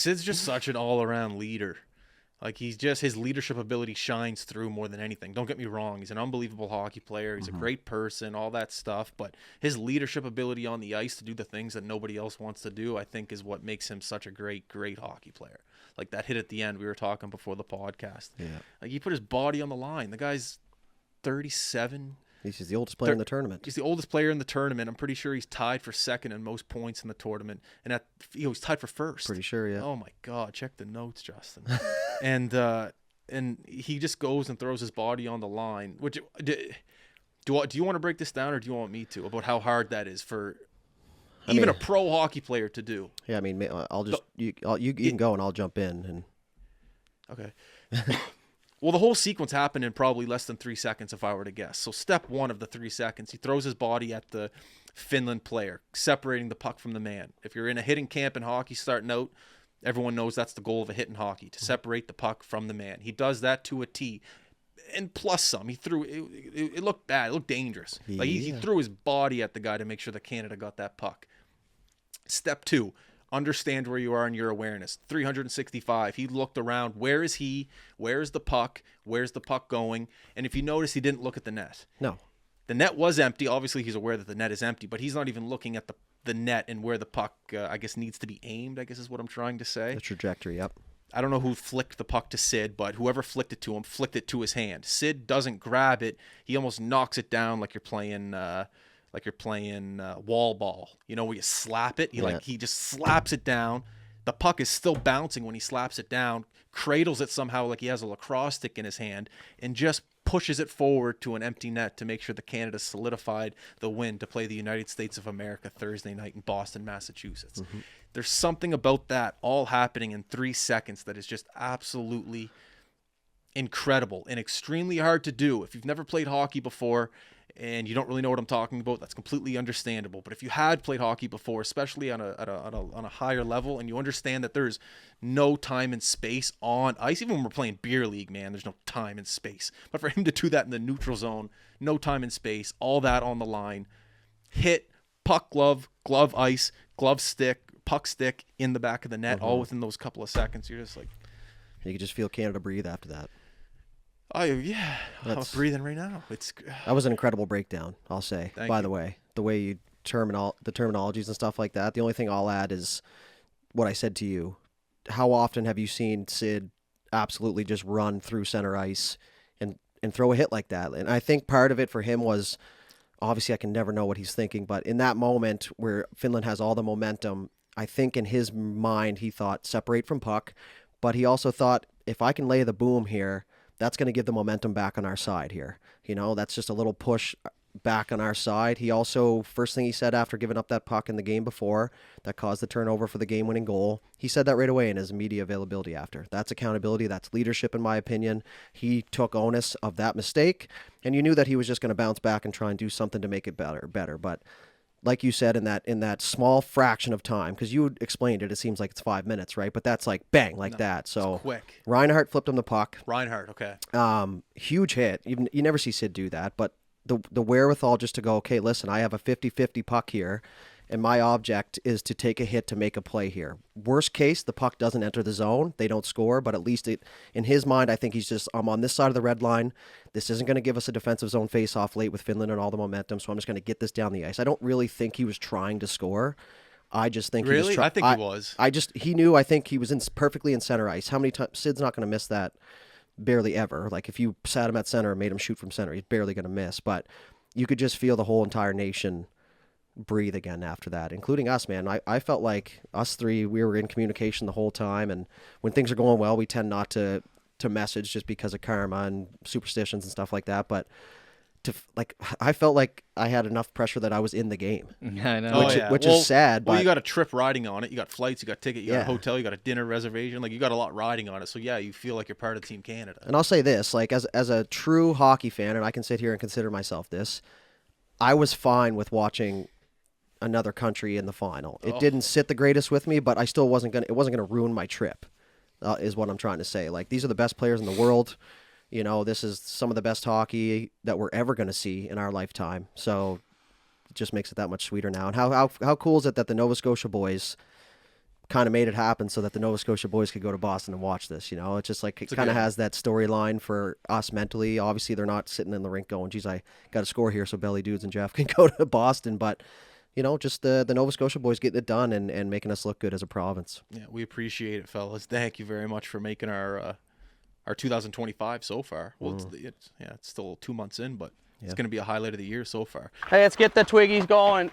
Sid's just such an all-around leader. Like, his leadership ability shines through more than anything. Don't get me wrong. He's an unbelievable hockey player. He's a great person, all that stuff. But his leadership ability on the ice to do the things that nobody else wants to do, I think, is what makes him such a great, great hockey player. Like that hit at the end we were talking before the podcast. Yeah. Like, he put his body on the line. The guy's 37. He's the oldest player in the tournament. He's the oldest player in the tournament. I'm pretty sure he's tied for second in most points in the tournament. And he's tied for first. Pretty sure, yeah. Oh, my God. Check the notes, Justin. And he just goes and throws his body on the line. Which do you want to break this down, or do you want me to, about how hard that is for even a pro hockey player to do? Yeah, I mean, I'll just you can go and I'll jump in. Okay. Well, the whole sequence happened in probably less than 3 seconds, if I were to guess. So step 1 of the 3 seconds, he throws his body at the Finland player, separating the puck from the man. If you're in a hitting camp in hockey starting out, everyone knows that's the goal of a hit in hockey, to separate the puck from the man. He does that to a T, and plus some. He threw it looked bad. It looked dangerous. Like he threw his body at the guy to make sure that Canada got that puck. Step 2. Understand where you are in your awareness. 365. He looked around. Where is he? Where is the puck? Where's the puck going? And if you notice, he didn't look at the net. No. The net was empty. Obviously, he's aware that the net is empty, but he's not even looking at the net and where the puck, I guess, needs to be aimed, I guess is what I'm trying to say. The trajectory, yep. I don't know who flicked the puck to Sid, but whoever flicked it to him flicked it to his hand. Sid doesn't grab it. He almost knocks it down like you're playing wall ball, where you slap it. He just slaps it down. The puck is still bouncing when he slaps it down, cradles it somehow like he has a lacrosse stick in his hand, and just pushes it forward to an empty net to make sure that Canada solidified the win to play the United States of America Thursday night in Boston, Massachusetts. There's something about that all happening in 3 seconds that is just absolutely incredible and extremely hard to do. If you've never played hockey before and you don't really know what I'm talking about, that's completely understandable. But if you had played hockey before, especially on a higher level, and you understand that there's no time and space on ice, even when we're playing beer league, man, there's no time and space. But for him to do that in the neutral zone, no time and space, all that on the line, hit, puck, glove ice, glove stick, puck stick in the back of the net, all within those couple of seconds. You're just like, you could just feel Canada breathe after that. Oh yeah, I'm breathing right now. That was an incredible breakdown, I'll say. By the way, the way you the terminologies and stuff like that. The only thing I'll add is what I said to you. How often have you seen Sid absolutely just run through center ice and throw a hit like that? And I think part of it for him was, obviously I can never know what he's thinking, but in that moment where Finland has all the momentum, I think in his mind he thought separate from puck, but he also thought if I can lay the boom here, that's going to give the momentum back on our side here. That's just a little push back on our side. He also, first thing he said after giving up that puck in the game before that caused the turnover for the game-winning goal, he said that right away in his media availability after. That's accountability. That's leadership, in my opinion. He took onus of that mistake, and you knew that he was just going to bounce back and try and do something to make it better. But like you said, in that small fraction of time, because you explained it seems like it's 5 minutes, right? But that's like bang, like that. So quick. Reinhart flipped him the puck. Reinhart, okay. Huge hit. You never see Sid do that, but the wherewithal just to go, okay, listen, I have a 50-50 puck here, and my object is to take a hit to make a play here. Worst case, the puck doesn't enter the zone. They don't score, but at least in his mind, I think he's just, I'm on this side of the red line. This isn't going to give us a defensive zone face-off late with Finland and all the momentum, so I'm just going to get this down the ice. I don't really think he was trying to score. I just think really? I think he was. He knew, I think he was perfectly in center ice. How many times? Sid's not going to miss that. Barely ever. Like if you sat him at center and made him shoot from center, he's barely going to miss. But you could just feel the whole entire nation breathe again after that, including us, man. I felt like us three, we were in communication the whole time. And when things are going well, we tend not to message just because of karma and superstitions and stuff like that. But I felt like I had enough pressure that I was in the game. Yeah, I know. Which is sad. Well, but you got a trip riding on it. You got flights, you got ticket, you got a hotel, you got a dinner reservation. Like you got a lot riding on it. So yeah, you feel like you're part of Team Canada. And I'll say this, like as a true hockey fan, and I can sit here and consider myself this, I was fine with watching another country in the final. It didn't sit the greatest with me, but I still wasn't gonna ruin my trip. Is what I'm trying to say. Like these are the best players in the world. This is some of the best hockey that we're ever going to see in our lifetime. So it just makes it that much sweeter now. And how cool is it that the Nova Scotia boys kind of made it happen so that the Nova Scotia boys could go to Boston and watch this. It's just like it kind of has that storyline for us mentally. Obviously, they're not sitting in the rink going, "Geez, I got to score here so Belly Dudes and Jeff can go to Boston." But just the Nova Scotia boys getting it done and making us look good as a province. Yeah, we appreciate it, fellas. Thank you very much for making our 2025 so far. Well, it's still 2 months in, but it's going to be a highlight of the year so far. Hey, let's get the Twiggies going.